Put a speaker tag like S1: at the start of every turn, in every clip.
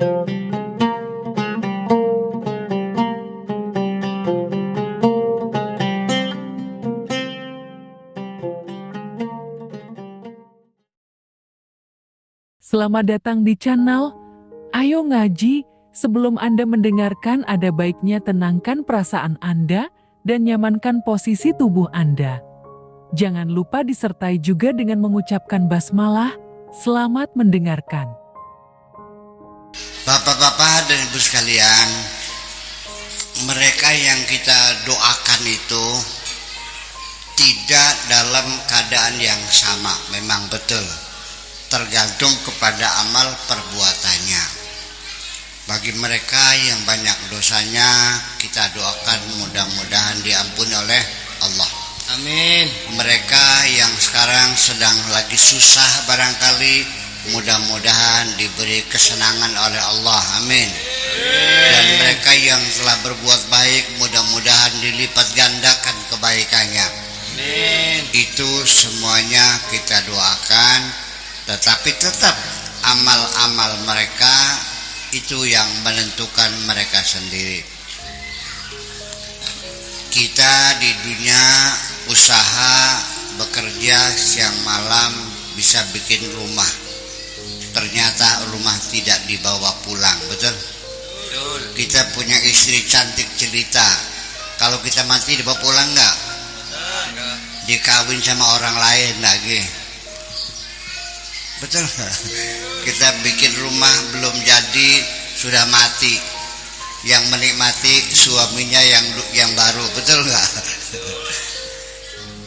S1: Selamat datang di channel Ayo Ngaji. Sebelum Anda mendengarkan, ada baiknya tenangkan perasaan Anda dan nyamankan posisi tubuh Anda. Jangan lupa disertai juga dengan mengucapkan basmalah. Selamat mendengarkan.
S2: Bapak-bapak dan ibu sekalian, mereka yang kita doakan itu tidak dalam keadaan yang sama, memang betul. Tergantung kepada amal perbuatannya. Bagi mereka yang banyak dosanya, kita doakan mudah-mudahan diampuni oleh Allah.
S3: Amin.
S2: Mereka yang sekarang sedang lagi susah barangkali, mudah-mudahan diberi kesenangan oleh Allah. Amin. Dan mereka yang telah berbuat baik, mudah-mudahan dilipat gandakan kebaikannya.
S3: Amin.
S2: Itu semuanya kita doakan. Tetapi tetap amal-amal mereka itu yang menentukan mereka sendiri. Kita di dunia usaha, bekerja siang malam, bisa bikin rumah. Ternyata rumah tidak dibawa pulang, betul?
S3: Betul.
S2: Kita punya istri cantik jelita. Kalau kita mati dibawa pulang enggak?
S3: Enggak.
S2: Dikawin sama orang lain lagi. Betul. Kita bikin rumah belum jadi sudah mati. Yang menikmati suaminya yang baru, betul nggak?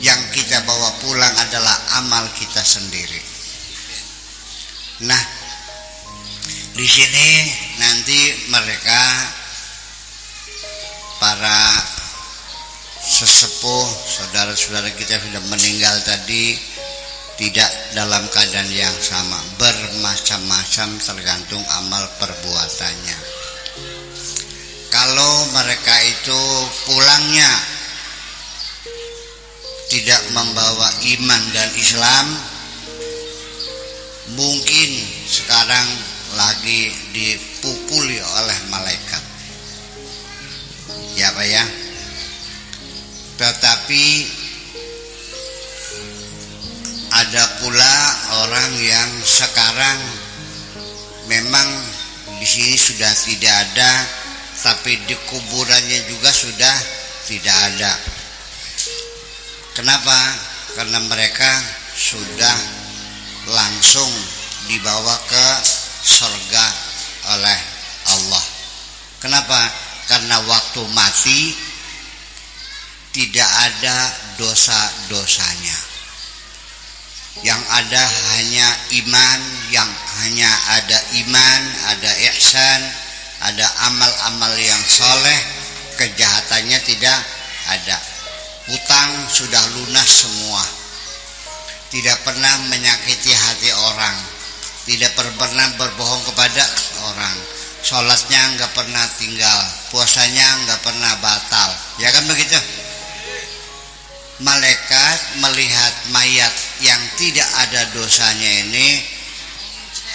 S2: Yang kita bawa pulang adalah amal kita sendiri. Nah, di sini nanti mereka para sesepuh saudara-saudara kita sudah meninggal tadi tidak dalam keadaan yang sama, bermacam-macam tergantung amal perbuatannya. Kalau mereka itu pulangnya tidak membawa iman dan Islam, mungkin sekarang lagi dipukuli oleh malaikat. Ya Pak ya. Tetapi ada pula orang yang sekarang memang di sini sudah tidak ada, tapi di kuburannya juga sudah tidak ada. Kenapa? Karena mereka sudah langsung dibawa ke surga oleh Allah. Kenapa? Karena waktu mati tidak ada dosa-dosanya. Yang ada hanya iman, ada ihsan, ada amal-amal yang soleh, kejahatannya tidak ada. Hutang sudah lunas semua. Tidak pernah menyakiti hati orang, tidak pernah berbohong kepada orang. Sholatnya nggak pernah tinggal, puasanya nggak pernah batal. Ya kan begitu? Malaikat melihat mayat yang tidak ada dosanya ini,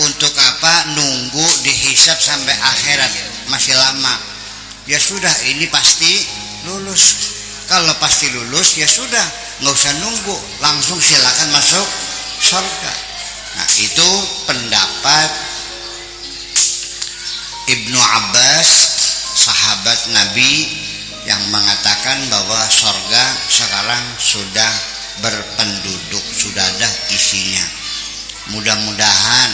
S2: untuk apa nunggu dihisap sampai akhirat, masih lama. Ya sudah, ini pasti lulus. Kalau pasti lulus ya sudah, nggak usah nunggu, langsung silakan masuk surga. Nah, itu pendapat Ibnu Abbas, sahabat Nabi, yang mengatakan bahwa surga sekarang sudah berpenduduk, sudah ada isinya. Mudah-mudahan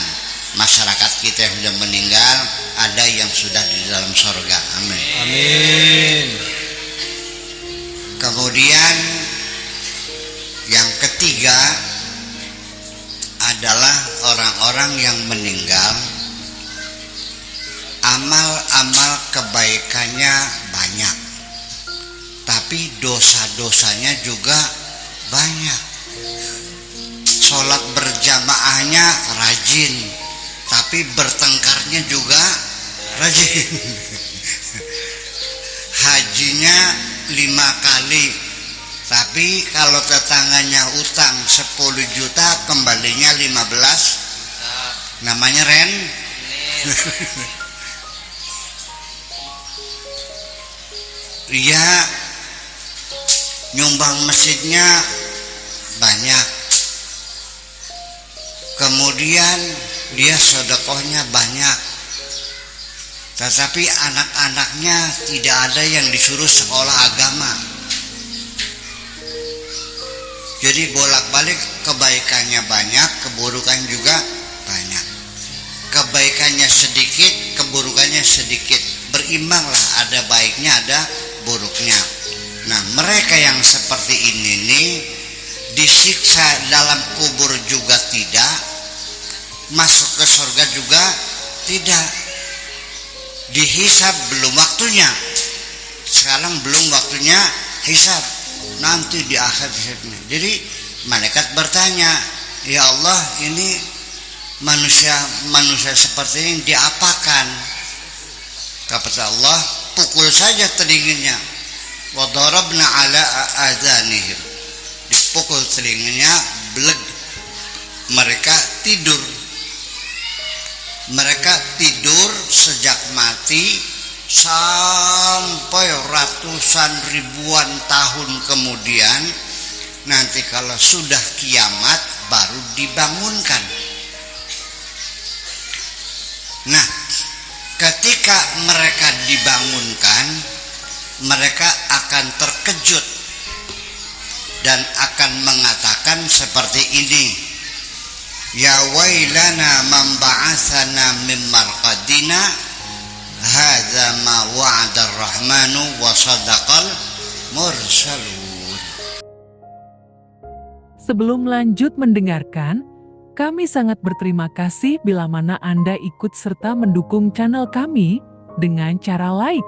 S2: masyarakat kita yang sudah meninggal ada yang sudah di dalam surga. Amin.
S3: Amin.
S2: Kemudian yang ketiga adalah orang-orang yang meninggal, amal-amal kebaikannya banyak, tapi dosa-dosanya juga banyak. Sholat berjamaahnya rajin, tapi bertengkarnya juga rajin. Hajinya 5 kali, tapi kalau tetangganya utang 10 juta kembalinya 15, namanya Dia nyumbang masjidnya banyak, kemudian dia sedekahnya banyak, tetapi anak-anaknya tidak ada yang disuruh sekolah agama. Jadi bolak-balik kebaikannya banyak, keburukan juga banyak. Kebaikannya sedikit, keburukannya sedikit. Berimbanglah, ada baiknya, ada buruknya. Nah, mereka yang seperti ini nih disiksa dalam kubur juga tidak, masuk ke surga juga tidak. Dihisab belum waktunya. Sekarang belum waktunya hisab, nanti di akhir hisabnya. Jadi malaikat bertanya, ya Allah, ini manusia seperti ini diapakan? Kata Allah, pukul saja telinganya. Wa darabna ala adhanihim, dipukul telinganya, beleg. Mereka tidur. Mereka tidur sejak mati sampai ratusan ribuan tahun kemudian. Nanti kalau sudah kiamat baru dibangunkan. Nah, ketika mereka dibangunkan, mereka akan terkejut dan akan mengatakan seperti ini, ya wailana man ba'atsana min marqadina hadza ma wa'ada ar-rahmanu wa sadaqal mursalun.
S1: Sebelum lanjut mendengarkan, kami sangat berterima kasih bila mana Anda ikut serta mendukung channel kami dengan cara like,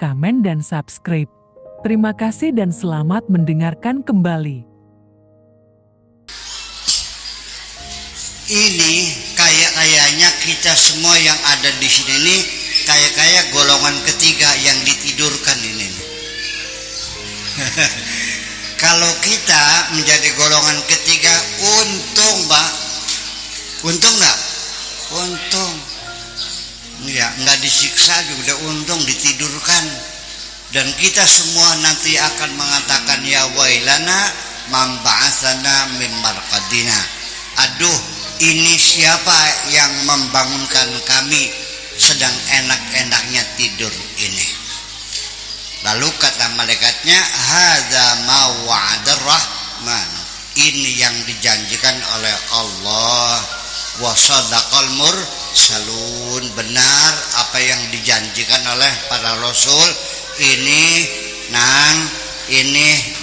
S1: komen, dan subscribe. Terima kasih dan selamat mendengarkan kembali.
S2: Ini kayaknya kita semua yang ada di sini ini kayak golongan ketiga yang ditidurkan ini. Kalau kita menjadi golongan ketiga, untung, Pak. Untung nggak? Untung. Ya, nggak disiksa juga untung, ditidurkan. Dan kita semua nanti akan mengatakan, ya wailana man ba'atsana min marqadina. Aduh, ini siapa yang membangunkan kami sedang enak-enaknya tidur ini? Lalu kata malaikatnya, hadza ma wa'adar rahman. Ini yang dijanjikan oleh Allah. Wa sadaqal mursalun. Benar apa yang dijanjikan oleh para rasul. Ini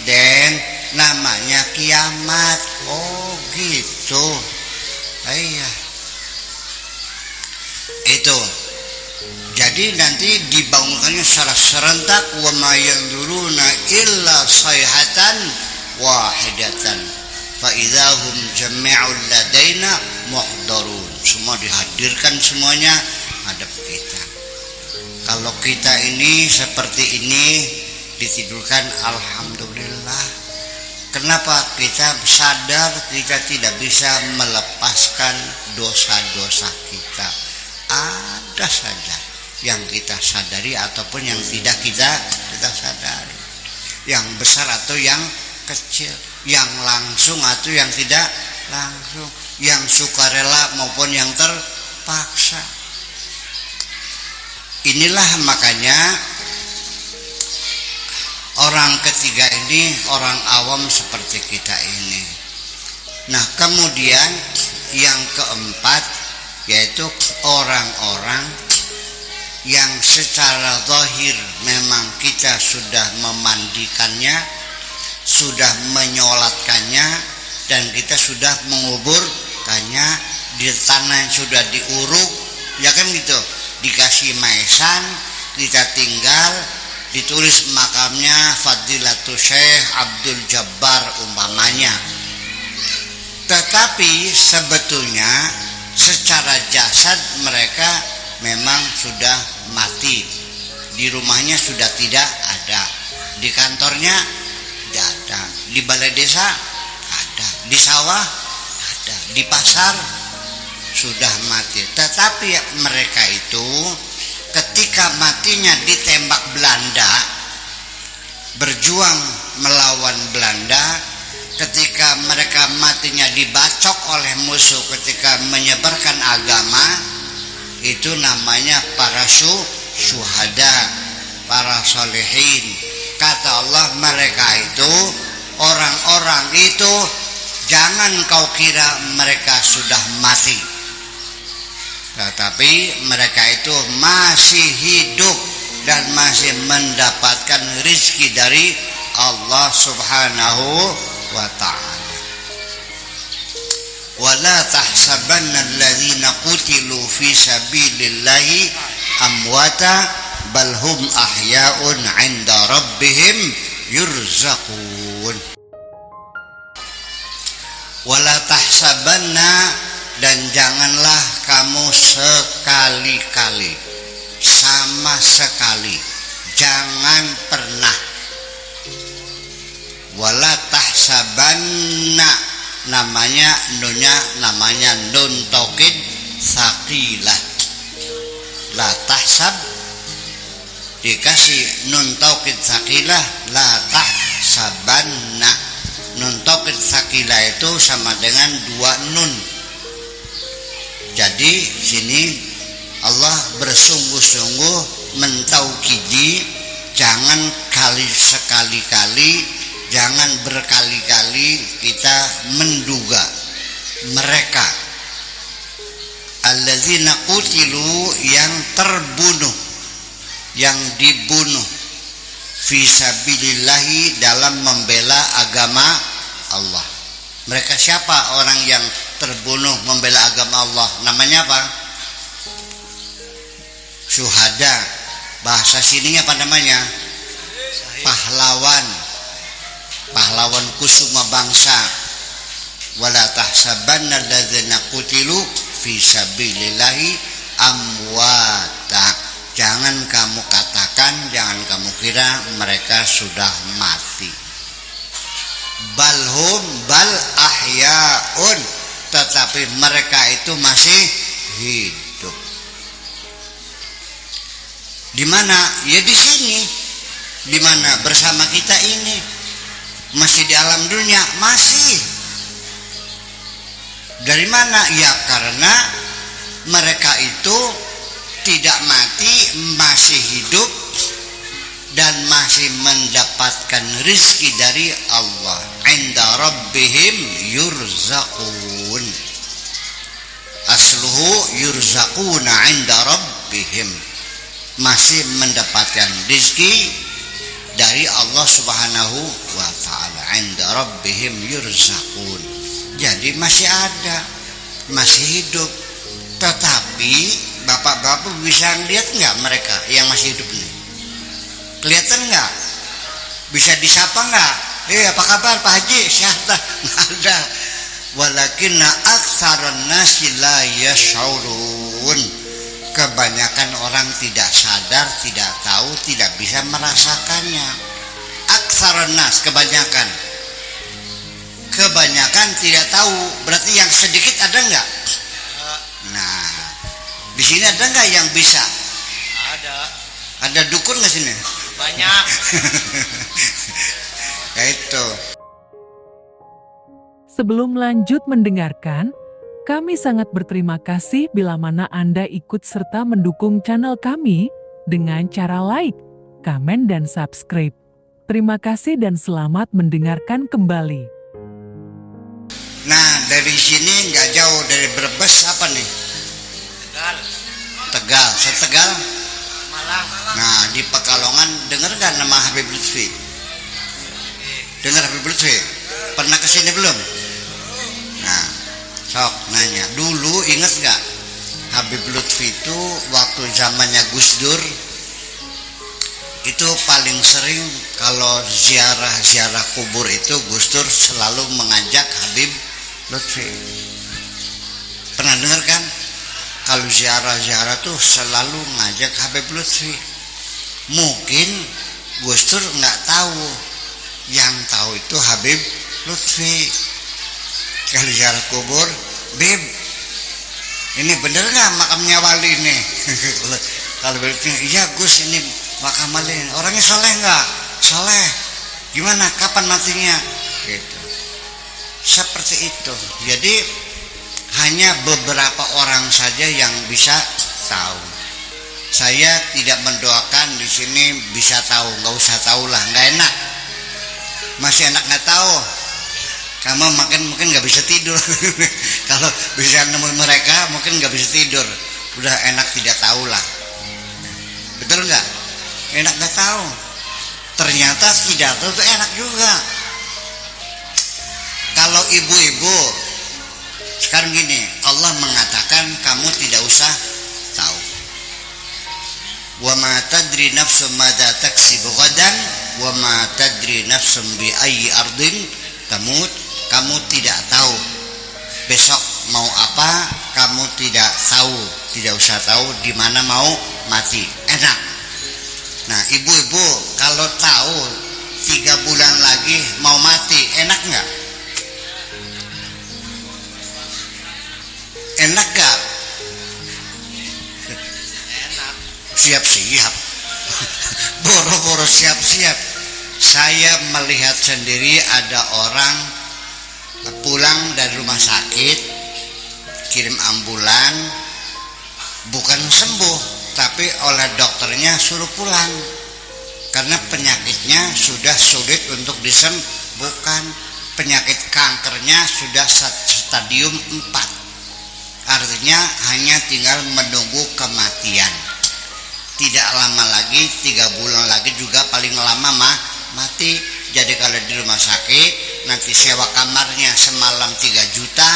S2: den namanya kiamat. Oh gitu. Iya. Itu. Jadi nanti dibangunkannya secara serentak, wa ma yanzuruna illa sayhatan wahidatan fa idzahum jami'ul ladaina muhdarun. Semua dihadirkan, semuanya hadap kita. Kalau kita ini seperti ini ditidurkan, alhamdulillah. Kenapa? Kita sadar kita tidak bisa melepaskan dosa-dosa kita. Ada saja yang kita sadari ataupun yang tidak kita sadari, yang besar atau yang kecil, yang langsung atau yang tidak langsung, yang sukarela maupun yang terpaksa. Inilah makanya orang ketiga ini orang awam seperti kita ini. Nah, kemudian yang keempat yaitu orang-orang yang secara zahir memang kita sudah memandikannya, sudah menyolatkannya, dan kita sudah menguburkannya di tanah yang sudah diuruk, ya kan gitu, dikasih maesan, kita tinggal, ditulis makamnya Fadilatul Syekh Abdul Jabbar umpamanya. Tetapi sebetulnya secara jasad mereka memang sudah mati, di rumahnya sudah tidak ada, di kantornya tidak ada, di balai desa ada, di sawah ada, di pasar sudah mati. Tetapi mereka itu ketika matinya ditembak Belanda, berjuang melawan Belanda, ketika mereka matinya dibacok oleh musuh ketika menyebarkan agama, itu namanya para syuhada, para solehin. Kata Allah, mereka itu, orang-orang itu, jangan kau kira mereka sudah mati, tetapi mereka itu masih hidup dan masih mendapatkan rizki dari Allah Subhanahu wa ta'ala. Wala tahsabanna alladhina qutilu fi sabilillahi amwata bal hum ahya'un 'inda rabbihim yurzaqun. Wala tahsabanna, dan janganlah kamu sekali-kali, sama sekali, jangan pernah. Wala tahsabanna, namanya nunnya namanya nun taukid saqilah. La tahsab dikasih nun taukid saqilah, la tahsabanna. Nun taukid saqilah itu sama dengan dua nun. Jadi sini Allah bersungguh-sungguh mentaukidi, jangan sekali-kali, jangan berkali-kali kita menduga mereka alladzina qutilu, yang terbunuh, yang dibunuh, fi sabilillahi, dalam membela agama Allah. Mereka siapa orang yang terbunuh membela agama Allah? Namanya apa? Syuhada. Bahasa sininya apa namanya? Pahlawan. Pahlawan kusuma bangsa. Wala tahsabanna alladzina qutilu fi sabilillahi amwata. Jangan kamu katakan, jangan kamu kira mereka sudah mati. Balhum bal ahyaun, tetapi mereka itu masih hidup. Di mana? Ya di sini. Di mana? Bersama kita ini. Masih di alam dunia, masih. Dari mana? Ya karena mereka itu tidak mati, masih hidup dan masih mendapatkan rizki dari Allah. Inda rabbihim yurzaqun. Asluhu yurzaquna inda rabbihim. Masih mendapatkan rizki dari Allah Subhanahu wa ta'ala. Inda rabbihim yurzaqun. Jadi masih ada, masih hidup. Tetapi bapak-bapak bisa lihat nggak mereka yang masih hidup ini? Kelihatan nggak? Bisa disapa nggak? Apa kabar Pak Haji? Siapa? Nggak ada. Walakinna aktsaran nasi la yash'urun. Kebanyakan orang tidak sadar, tidak tahu, tidak bisa merasakannya. Aktsaran nas, kebanyakan. Kebanyakan tidak tahu. Berarti yang sedikit ada nggak? Nah, di sini ada nggak yang bisa?
S3: Ada.
S2: Ada dukun nggak sini?
S3: Banyak.
S2: Ya itu.
S1: Sebelum lanjut mendengarkan, kami sangat berterima kasih bila mana Anda ikut serta mendukung channel kami dengan cara like, komen, dan subscribe. Terima kasih dan selamat mendengarkan kembali.
S2: Nah, dari sini nggak jauh dari Brebes apa nih?
S3: Tegal.
S2: Tegal, setegal.
S3: Malang.
S2: Nah, di Pekalongan dengar nggak nama Habib Lutfi? Dengar Habib Lutfi? Pernah kesini belum? Nah, sok nanya. Dulu ingat nggak Habib Lutfi itu waktu zamannya Gus Dur itu paling sering kalau ziarah kubur itu Gus Dur selalu mengajak Habib Lutfi. Pernah dengar kan? Kalau ziarah tuh selalu ngajak Habib Lutfi. Mungkin Gus Dur nggak tahu, yang tahu itu Habib Lutfi. Kalau ziarah kubur, Bib, ini bener nggak makamnya wali ini? Kalau Habib Lutfi, iya Gus, ini makam wali. Orangnya soleh nggak? Soleh. Gimana, kapan matinya? Gitu. Seperti itu. Jadi hanya beberapa orang saja yang bisa tahu. Saya tidak mendoakan di sini bisa tahu, nggak usah tahu lah, nggak enak. Masih enak nggak tahu. Kamu mungkin nggak bisa tidur. Kalau bisa nemu mereka mungkin nggak bisa tidur. Udah enak tidak tahu lah. Betul nggak? Enak nggak tahu. Ternyata tidak tahu itu enak juga. Kalau ibu-ibu sekarang gini, Allah mengatakan kamu tidak usah tahu. Wa ma tadri nafsum madza taksibu ghadan wa ma tadri nafsum bi ayyi ardin tamut. Kamu tidak tahu besok mau apa, kamu tidak tahu, tidak usah tahu di mana mau mati. Enak. Nah, ibu-ibu kalau tahu 3 bulan lagi mau mati, enak nggak? Enak gak?
S3: Enak.
S2: Siap-siap. Boro-boro siap-siap. Saya melihat sendiri ada orang pulang dari rumah sakit, kirim ambulan, bukan sembuh, tapi oleh dokternya suruh pulang karena penyakitnya sudah sulit untuk disembuhkan. Penyakit kankernya sudah stadium 4, artinya hanya tinggal menunggu kematian. Tidak lama lagi, 3 bulan lagi juga paling lama mati. Jadi kalau di rumah sakit nanti sewa kamarnya semalam 3 juta,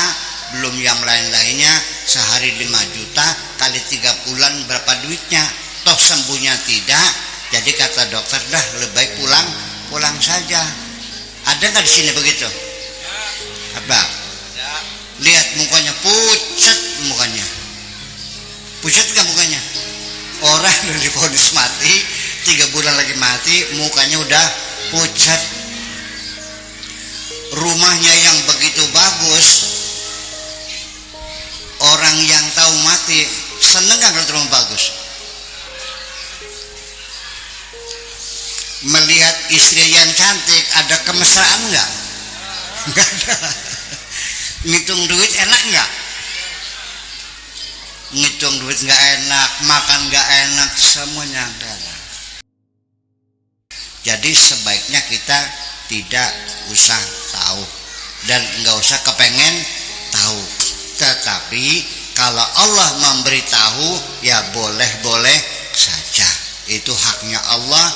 S2: belum yang lain-lainnya, sehari 5 juta, kali 3 bulan berapa duitnya? Toh sembuhnya tidak. Jadi kata dokter, dah lebih baik pulang saja. Ada nggak di sini begitu? Apa? Lihat mukanya pucat, mukanya pucat nggak mukanya? Orang udah divonis mati, 3 bulan lagi mati, mukanya udah pucat. Rumahnya yang begitu bagus, orang yang tahu mati seneng nggak kalau rumah bagus? Melihat istri yang cantik ada kemesraan nggak? Nggak ada. Ngitung duit enak nggak? Ngitung duit nggak enak, makan nggak enak, semuanya nggak enak. Jadi sebaiknya kita tidak usah tahu dan nggak usah kepengen tahu. Tetapi kalau Allah memberitahu, ya boleh-boleh saja. Itu haknya Allah.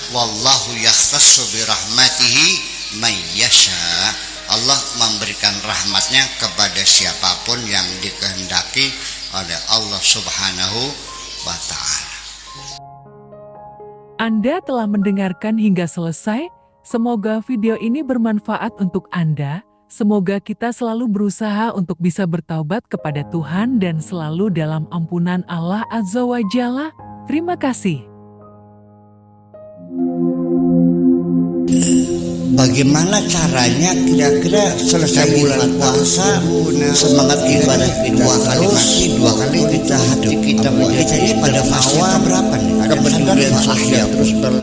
S2: Wallahu yakhtassu bi rahmatihi may yasha. Allah memberikan rahmatnya kepada siapapun yang dikehendaki oleh Allah Subhanahu wa ta'ala.
S1: Anda telah mendengarkan hingga selesai. Semoga video ini bermanfaat untuk Anda. Semoga kita selalu berusaha untuk bisa bertaubat kepada Tuhan dan selalu dalam ampunan Allah Azza wa Jalla. Terima kasih.
S2: Bagaimana caranya kira-kira selesai bulan puasa, semangat ibadah kita 2 kali kita hati kita ini pada fase berapa nih? Kepedulian sosial terus